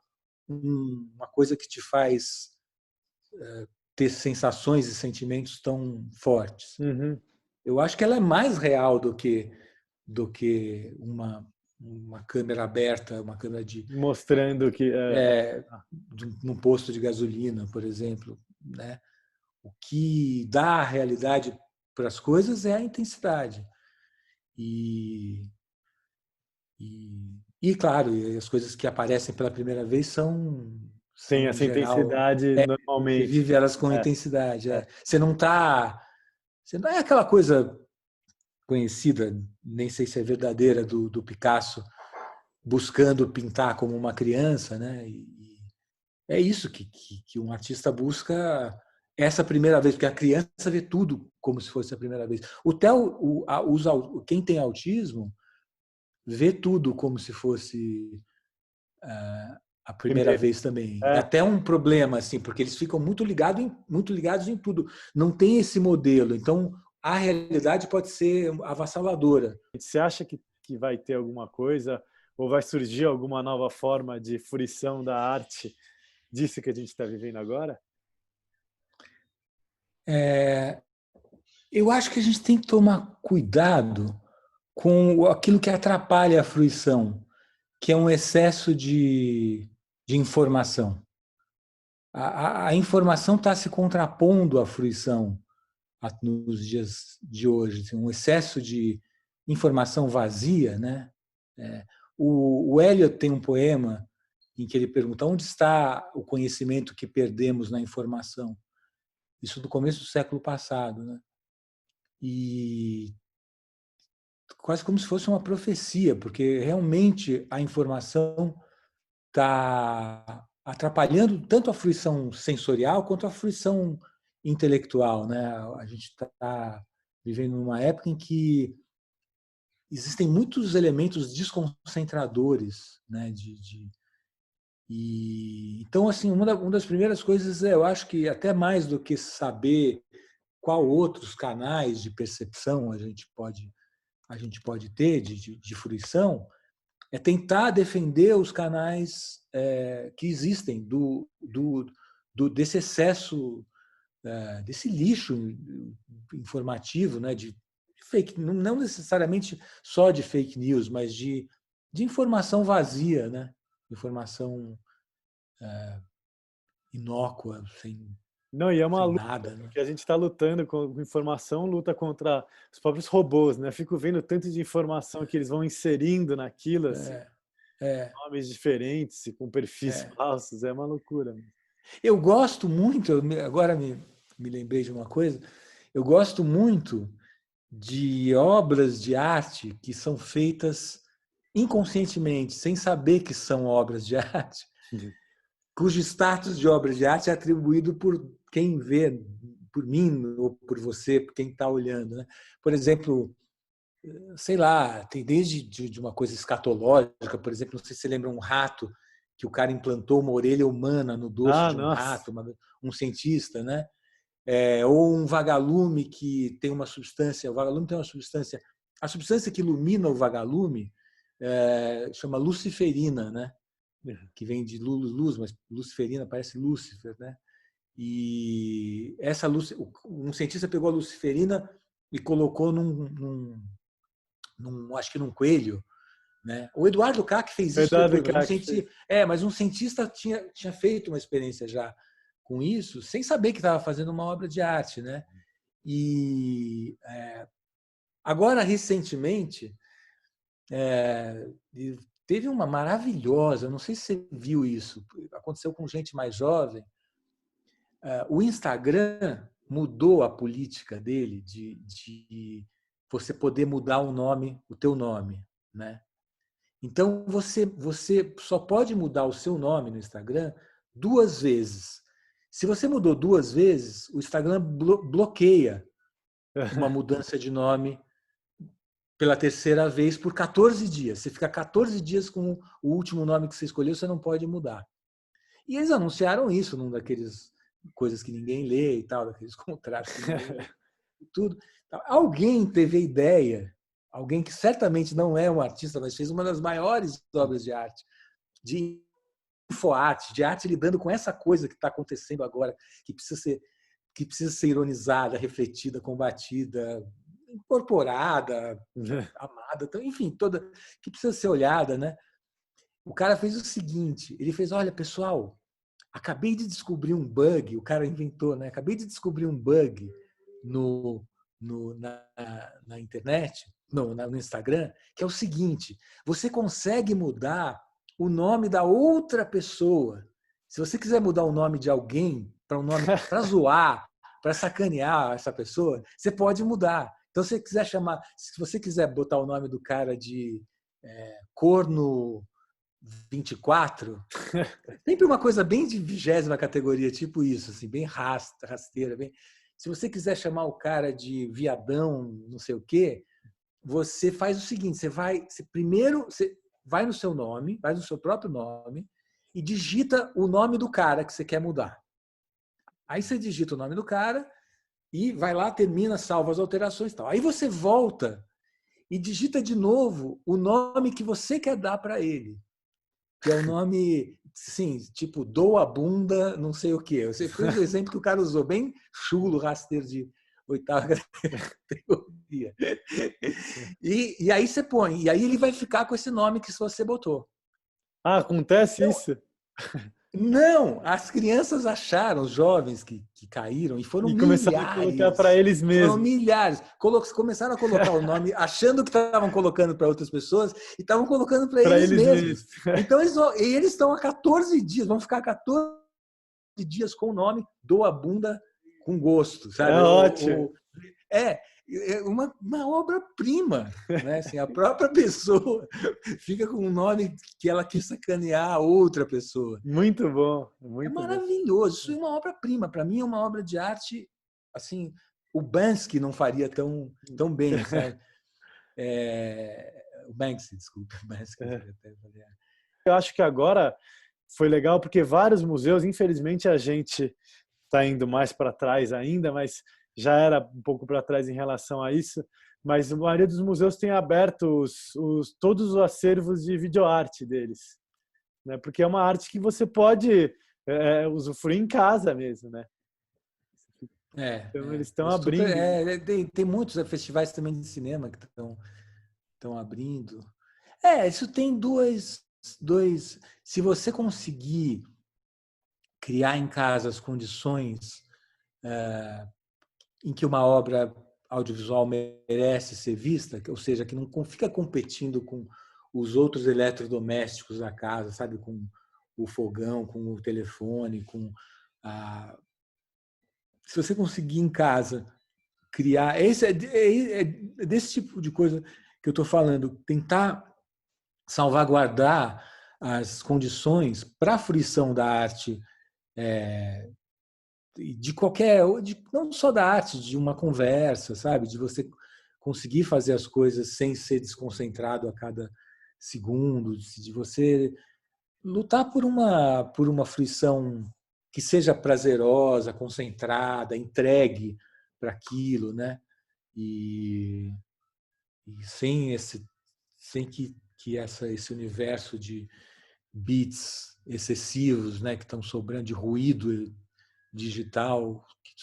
uma coisa que te faz ter sensações e sentimentos tão fortes? Uhum. Eu acho que ela é mais real do que uma câmera aberta, uma câmera Mostrando que... num posto de gasolina, por exemplo, né? O que dá a realidade para as coisas é a intensidade. E, claro, as coisas que aparecem pela primeira vez tem são em essa geral, intensidade você normalmente. vive elas com É, intensidade. é. Você não é aquela coisa conhecida, nem sei se é verdadeira, do Picasso buscando pintar como uma criança, né? E é isso que um artista busca essa primeira vez, porque a criança vê tudo como se fosse a primeira vez. Quem tem autismo vê tudo como se fosse a primeira Primeiro. vez também. É É. até um problema, assim, porque eles ficam muito ligados em tudo. Não tem esse modelo. Então, a realidade pode ser avassaladora. Você acha que vai ter alguma coisa ou vai surgir alguma nova forma de fruição da arte disso que a gente está vivendo agora? Eu acho que a gente tem que tomar cuidado com aquilo que atrapalha a fruição, que é um excesso de informação. A informação está se contrapondo à fruição nos dias de hoje, assim, um excesso de informação vazia, né? O Eliot tem um poema em que ele pergunta onde está o conhecimento que perdemos na informação. Isso do começo do século passado, né? E quase como se fosse uma profecia, porque realmente a informação está atrapalhando tanto a fruição sensorial quanto a fruição intelectual, né? A gente está vivendo numa época em que existem muitos elementos desconcentradores, né? E então, assim, uma das primeiras coisas eu acho que até mais do que saber qual outros canais de percepção a gente pode ter de fruição, é tentar defender os canais que existem desse excesso, desse lixo informativo, né, de fake, não necessariamente só de fake news, mas de informação vazia, né, informação inócua, Não, e é uma sem luta, nada, né? porque a gente está lutando com informação, luta contra os próprios robôs, né? Fico vendo tanto de informação que eles vão inserindo naquilo, assim, É, nomes diferentes, com perfis é. falsos, é uma loucura. Eu gosto muito, agora me lembrei de uma coisa, eu gosto muito de obras de arte que são feitas inconscientemente, sem saber que são obras de arte, cujo status de obra de arte é atribuído por quem vê, por mim ou por você, por quem está olhando, né? Por exemplo, sei lá, tem desde de uma coisa escatológica, por exemplo, não sei se você lembra um rato que o cara implantou uma orelha humana no dorso Ah, de um nossa. rato, um cientista, né? Ou um vagalume que tem uma substância, o vagalume tem uma substância, a substância que ilumina o vagalume chama luciferina, né? Que vem de luz, mas luciferina parece Lúcifer, né? E essa luz, um cientista pegou a luciferina e colocou acho que num coelho, né? O Eduardo Kac fez isso Verdade, depois, mas cara, que fez. um cientista tinha feito uma experiência já com isso, sem saber que estava fazendo uma obra de arte, né? E agora recentemente teve uma maravilhosa, não sei se você viu isso, aconteceu com gente mais jovem. O Instagram mudou a política dele de você poder mudar o teu nome, né? Então, você só pode mudar o seu nome no Instagram 2 vezes. Se você mudou 2 vezes, o Instagram bloqueia uma mudança de nome pela terceira vez por 14 dias. Você fica 14 dias com o último nome que você escolheu, você não pode mudar. E eles anunciaram isso num daqueles coisas que ninguém lê e tal, daqueles contratos que ninguém lê e tudo. Alguém teve a ideia, alguém que certamente não é um artista, mas fez uma das maiores obras de arte, de infoarte, de arte lidando com essa coisa que está acontecendo agora, que precisa ser ironizada, refletida, combatida, incorporada, amada, então, enfim, toda que precisa ser olhada, né? O cara fez o seguinte, ele fez, olha, pessoal, acabei de descobrir um bug, o cara inventou, né? Acabei de descobrir um bug no, na internet, no Instagram, que é o seguinte: você consegue mudar o nome da outra pessoa. Se você quiser mudar o nome de alguém para um nome para zoar, para sacanear essa pessoa, você pode mudar. Então, se você quiser se você quiser botar o nome do cara de corno 24, sempre uma coisa bem de 20ª categoria, tipo isso, assim, bem rasteira. Se você quiser chamar o cara de viadão, não sei o quê, você faz o seguinte: primeiro você vai no seu nome, vai no seu próprio nome e digita o nome do cara que você quer mudar. Aí você digita o nome do cara e vai lá, termina, salva as alterações e tal. Aí você volta e digita de novo o nome que você quer dar para ele, que é o nome, sim, tipo, doa bunda, não sei o quê. Você fez o exemplo que o cara usou, bem chulo, rasteiro de 8ª categoria. E aí você põe, e aí ele vai ficar com esse nome que você botou. Ah, acontece Então, isso? não, as crianças acharam, os jovens que caíram, e foram E começaram a colocar para milhares, eles foram mesmos. milhares. Começaram a colocar o nome, achando que estavam colocando para outras pessoas, e estavam colocando para Para eles eles mesmos. mesmos. Então, eles estão há 14 dias, vão ficar 14 dias com o nome Doa Bunda com Gosto, É sabe? ótimo. É uma obra-prima, né? Assim, a própria pessoa fica com um nome que ela quis sacanear a outra pessoa. Muito bom, É muito bom. maravilhoso, isso é uma obra-prima. Para mim é uma obra de arte, assim, o Banksy não faria tão bem, sabe? O Banksy, desculpa, o Banksy. Eu acho que agora foi legal porque vários museus, infelizmente a gente está indo mais para trás ainda, mas já era um pouco para trás em relação a isso. Mas a maioria dos museus tem aberto todos os acervos de videoarte deles, né? Porque é uma arte que você pode usufruir em casa mesmo, né? Então eles estão abrindo. Tem muitos festivais também de cinema que estão abrindo. Isso tem dois. Se você conseguir criar em casa as condições em que uma obra audiovisual merece ser vista, ou seja, que não fica competindo com os outros eletrodomésticos da casa, sabe, com o fogão, com o telefone, se você conseguir em casa criar, é desse tipo de coisa que eu estou falando, tentar salvaguardar as condições para a fruição da arte, não só da arte, de uma conversa, sabe, de você conseguir fazer as coisas sem ser desconcentrado a cada segundo, de você lutar por uma fruição que seja prazerosa, concentrada, entregue para aquilo, né? E sem que esse universo de bits excessivos, né, que estão sobrando, de ruído digital que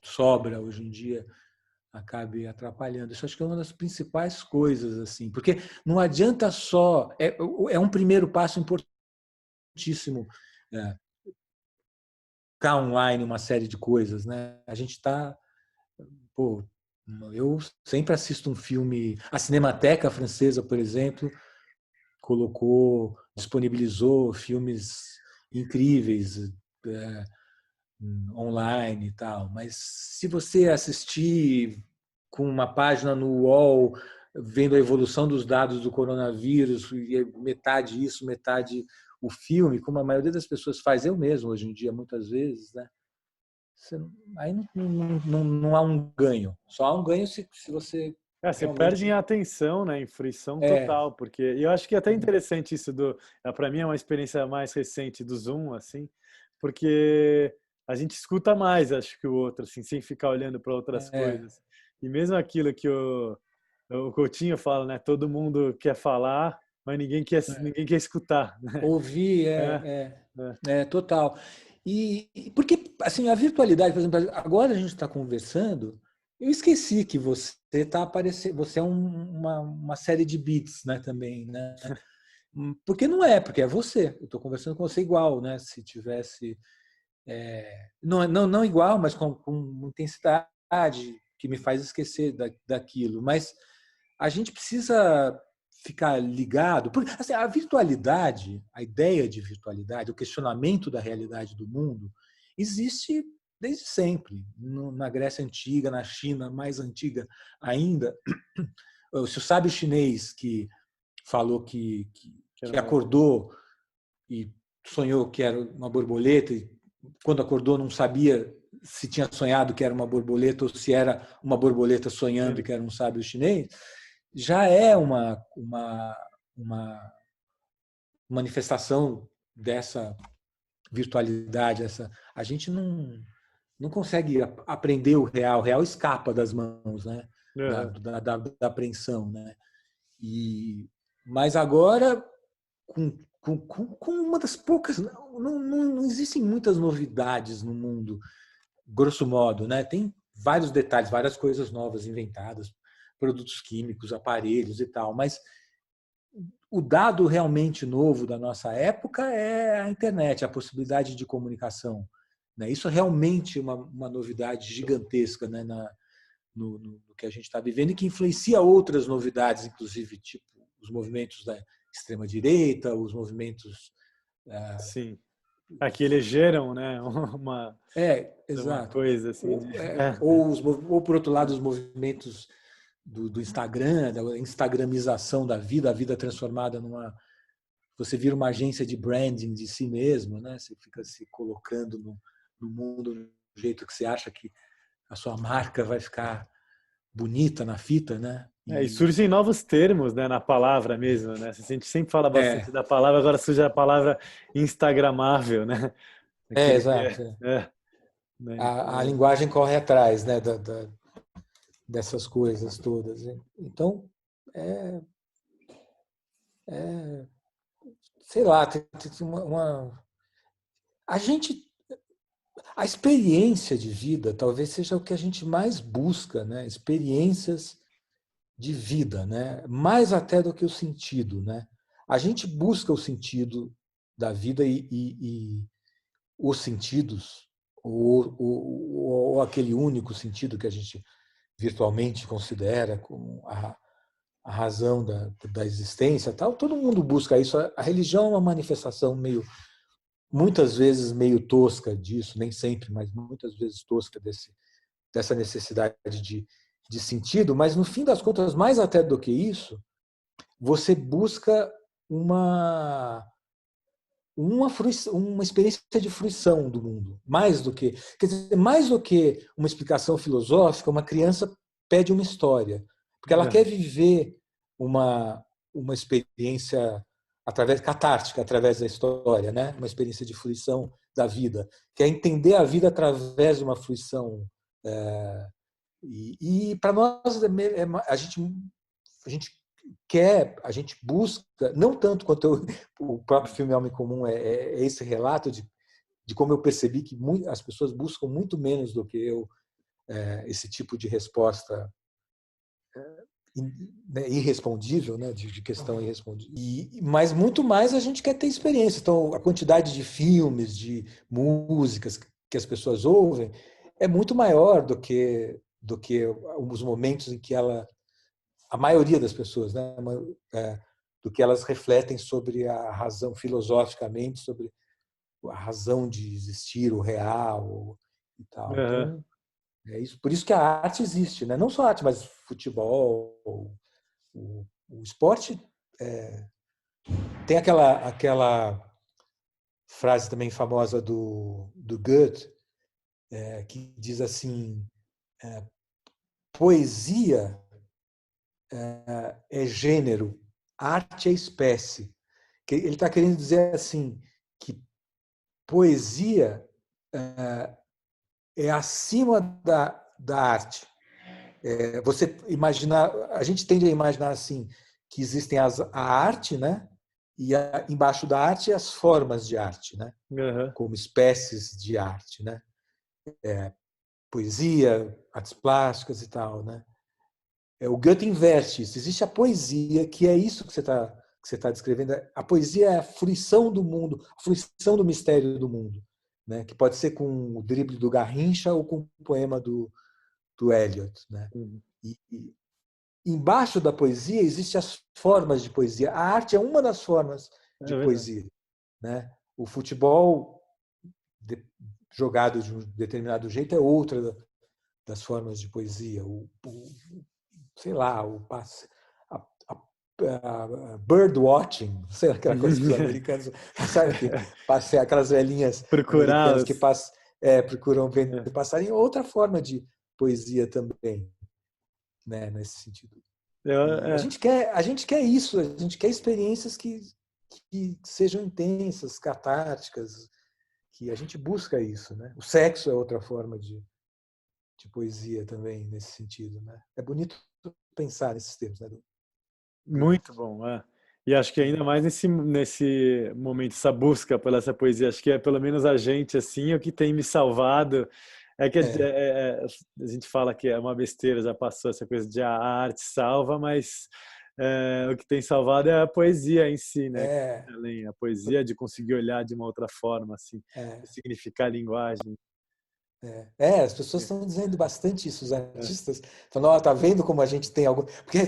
sobra hoje em dia, acabe atrapalhando. Isso acho que é uma das principais coisas, assim, porque não adianta só, é um primeiro passo importantíssimo, ficar online uma série de coisas, né? A gente está, eu sempre assisto um filme, a Cinemateca Francesa, por exemplo, disponibilizou filmes incríveis online e tal, mas se você assistir com uma página no UOL vendo a evolução dos dados do coronavírus, e metade isso, metade o filme, como a maioria das pessoas faz, eu mesmo hoje em dia, muitas vezes, né? Aí não há um ganho. Só há um ganho se você Você realmente... perde em atenção, né? Em fruição total, porque eu acho que é até interessante isso para mim é uma experiência mais recente do Zoom, assim, porque a gente escuta mais, acho que o outro, assim, sem ficar olhando para outras coisas. E mesmo aquilo que o Coutinho fala, né? Todo mundo quer falar, mas ninguém quer escutar, né? Ouvir É, total. E porque assim a virtualidade, por exemplo, agora a gente está conversando, eu esqueci que você está aparecendo, você é uma série de bits, né, também, né? Porque não é, porque é você. Eu estou conversando com você igual, né? Se tivesse não igual, mas com intensidade que me faz esquecer daquilo. Mas a gente precisa ficar ligado, porque assim, a virtualidade, a ideia de virtualidade, o questionamento da realidade do mundo existe desde sempre, na Grécia Antiga, na China mais antiga ainda. O sábio chinês que falou que acordou e sonhou que era uma borboleta, e quando acordou não sabia se tinha sonhado que era uma borboleta ou se era uma borboleta sonhando que era um sábio chinês, já é uma manifestação dessa virtualidade. A gente não consegue aprender o real escapa das mãos, né? Da apreensão, né? Mas agora, com uma das poucas, não existem muitas novidades no mundo, grosso modo, né? Tem vários detalhes, várias coisas novas inventadas, produtos químicos, aparelhos e tal, mas o dado realmente novo da nossa época é a internet, a possibilidade de comunicação, né? Isso é realmente uma novidade gigantesca, né? No que a gente está vivendo, e que influencia outras novidades, inclusive tipo os movimentos da extrema direita, os movimentos sim. Aqui elegeram, né? Uma exato. coisa assim. Ou por outro lado os movimentos do Instagram, da instagramização da vida, a vida transformada você vira uma agência de branding de si mesmo, né? Você fica se colocando no mundo do jeito que você acha que a sua marca vai ficar bonita na fita, né? E surgem novos termos, né, na palavra mesmo, né? A gente sempre fala bastante É, da palavra, agora surge a palavra instagramável, né? Aquilo que exato. né? A Então, linguagem corre atrás, né, dessas coisas todas. Então, é, é, sei lá, tem a gente, a experiência de vida talvez seja o que a gente mais busca, né? Experiências de vida, né? Mais até do que o sentido, né? A gente busca o sentido da vida e os sentidos, ou aquele único sentido que a gente virtualmente considera como a razão da existência, tal. Todo mundo busca isso. A religião é uma manifestação muitas vezes meio tosca disso, nem sempre, mas muitas vezes tosca dessa necessidade de sentido. Mas no fim das contas, mais até do que isso, você busca uma experiência de fruição do mundo, quer dizer, mais do que uma explicação filosófica. Uma criança pede uma história, porque ela quer viver uma experiência catártica através da história, né? Uma experiência de fruição da vida, quer entender a vida através de uma fruição. E para nós a gente a gente busca, não tanto quanto o próprio filme Homem Comum é esse relato de como eu percebi que as pessoas buscam muito menos do que eu esse tipo de resposta, né, irrespondível, né, de questão irrespondível. Mas muito mais a gente quer ter experiência. Então, a quantidade de filmes, de músicas que as pessoas ouvem é muito maior do que os momentos em que a maioria das pessoas, né, do que elas refletem sobre a razão filosoficamente, sobre a razão de existir, o real e tal. uhum. Então, é isso. Por isso que a arte existe, né? Não só a arte, mas futebol, o esporte. Tem aquela frase também famosa do Goethe, que diz assim: poesia é gênero, arte é espécie. Ele está querendo dizer assim que poesia é acima da arte. Você imaginar, a gente tende a imaginar assim que existem a arte, né? E embaixo da arte as formas de arte, né? Uhum. Como espécies de arte, né? Poesia, artes plásticas e tal, né? O Goethe inverte isso. Existe a poesia, que é isso que você tá descrevendo. A poesia é a fruição do mundo, a fruição do mistério do mundo, né? Que pode ser com o drible do Garrincha ou com o poema do Eliot, né? Uhum. E embaixo da poesia existem as formas de poesia. A arte é uma das formas É de verdade. poesia, né? O futebol jogado de um determinado jeito é outra das formas de poesia. Sei lá, a bird watching, sei lá, aquela coisa que os americanos, sabe, que passeiam, aquelas velhinhas americanas que Procurá-los. procuram ver É. passarinho, outra forma de poesia também, né, nesse sentido. E a É. gente quer isso, a gente quer experiências que sejam intensas, catárticas, que a gente busca isso, né? O sexo é outra forma de poesia também nesse sentido, né? É bonito pensar nesses termos, né? Do Muito outro. bom, é. E acho que ainda mais nesse momento, essa busca pela essa poesia, acho que é pelo menos a gente, assim, é o que tem me salvado. É que a gente fala que é uma besteira, já passou essa coisa de a arte salva, mas o que tem salvado é a poesia em si, né? É, Além a poesia de conseguir olhar de uma outra forma, assim, é, significar a linguagem. as pessoas estão dizendo bastante isso, os É. artistas. Falando, tá vendo como a gente tem algo. Porque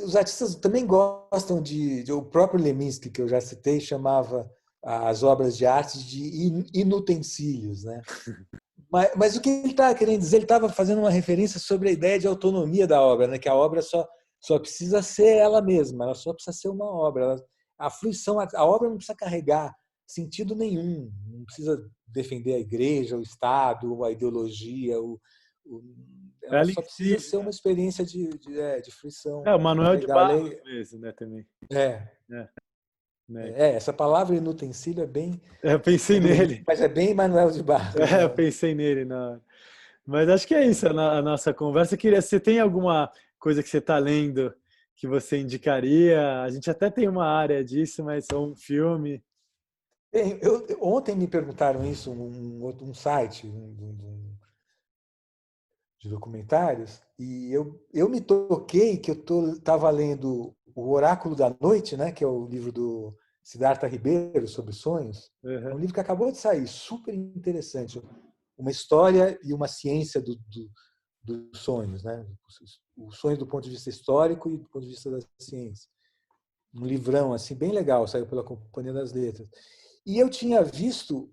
os artistas também gostam o próprio Leminski, que eu já citei, chamava as obras de arte de inutensílios, né? Mas o que ele estava querendo dizer, ele estava fazendo uma referência sobre a ideia de autonomia da obra, né? Que a obra só precisa ser ela mesma, ela só precisa ser uma obra. A fruição, a obra não precisa carregar sentido nenhum, não precisa defender a igreja, o Estado, a ideologia. ela Ela só em precisa si, ser uma experiência de fruição o Manuel de legal. Barros mesmo, né, também. É, É, né? essa palavra inutensílio Eu pensei é bonito, nele. mas é bem Manuel de Barros, Eu né? pensei nele na hora. Mas acho que é isso a nossa conversa. Você tem alguma coisa que você está lendo que você indicaria? A gente até tem uma área disso, mas é um filme. Bem, ontem me perguntaram isso, um site de documentários, e eu me toquei que eu estava lendo O Oráculo da Noite, né, que é o livro do Siddhartha Ribeiro sobre sonhos. É um Uhum. livro que acabou de sair, super interessante. Uma história e uma ciência dos sonhos, né? O sonho do ponto de vista histórico e do ponto de vista da ciência. Um livrão assim bem legal, saiu pela Companhia das Letras. E eu tinha visto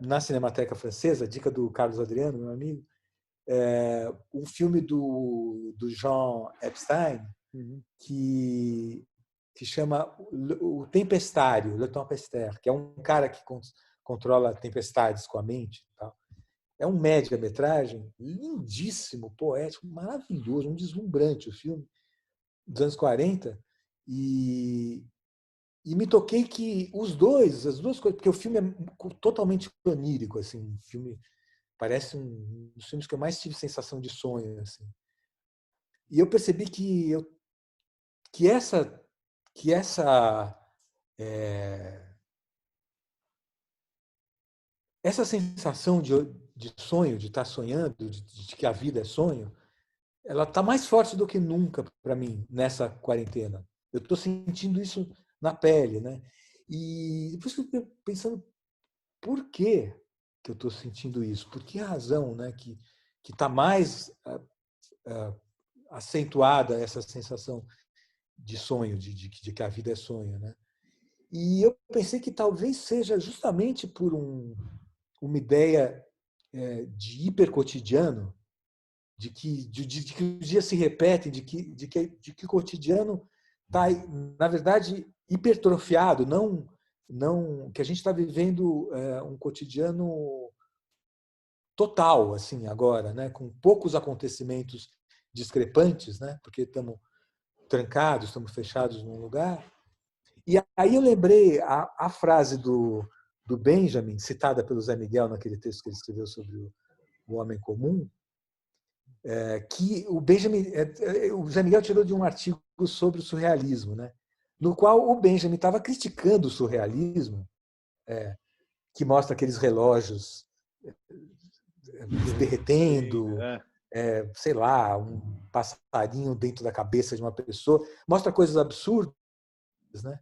na Cinemateca Francesa, dica do Carlos Adriano, meu amigo, um filme do Jean Epstein Uhum. que chama O Tempestário, Le Tempestaire, que é um cara que controla tempestades com a mente. Tal. É um média-metragem lindíssimo, poético, maravilhoso, um deslumbrante o filme, dos anos 40. E me toquei que as duas coisas, porque o filme é totalmente onírico, assim, um filme parece um dos filmes que eu mais tive sensação de sonho, assim. E eu percebi que essa que essa é, essa sensação de sonho, de estar sonhando, de que a vida é sonho, ela está mais forte do que nunca para mim nessa quarentena. Eu estou sentindo isso na pele, né? E depois que eu fiquei pensando por que eu estou sentindo isso, por que razão, né? Que está mais acentuada essa sensação de sonho, de que a vida é sonho, né? E eu pensei que talvez seja justamente por uma ideia de hipercotidiano, de que os dias se repetem, de que o cotidiano está, na verdade, hipertrofiado, não que a gente está vivendo um cotidiano total, assim, agora, né, com poucos acontecimentos discrepantes, né, porque estamos trancados, estamos fechados num lugar. E aí eu lembrei a frase do Benjamin, citada pelo Zé Miguel naquele texto que ele escreveu sobre o homem comum, que o Zé Miguel tirou de um artigo sobre o surrealismo, né? No qual o Benjamin estava criticando o surrealismo, que mostra aqueles relógios se derretendo, É. sei lá, um passarinho dentro da cabeça de uma pessoa, mostra coisas absurdas, né?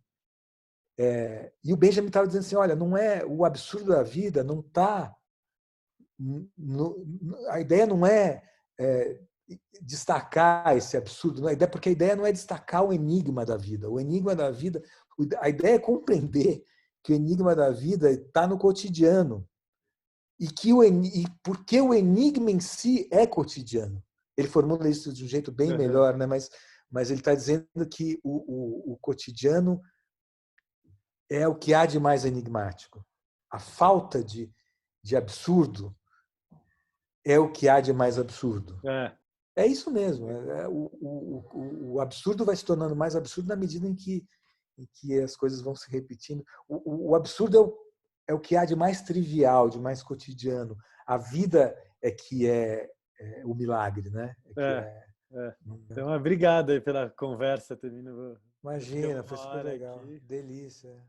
E o Benjamin estava dizendo assim, olha, não é o absurdo da vida, não está, a ideia não é destacar esse absurdo, porque a ideia não é destacar o enigma da vida. O enigma da vida, a ideia é compreender que o enigma da vida está no cotidiano e porque o enigma em si é cotidiano. Ele formula isso de um jeito bem Uhum. melhor, né? Mas ele está dizendo que o cotidiano é o que há de mais enigmático. A falta de absurdo é o que há de mais absurdo. É. É isso mesmo. O absurdo vai se tornando mais absurdo na medida em que as coisas vão se repetindo. O absurdo é o que há de mais trivial, de mais cotidiano. A vida é que é o milagre, né? É. É. Então, obrigado aí pela conversa. Termino. Deu Imagina, foi uma super hora legal. aqui. Delícia.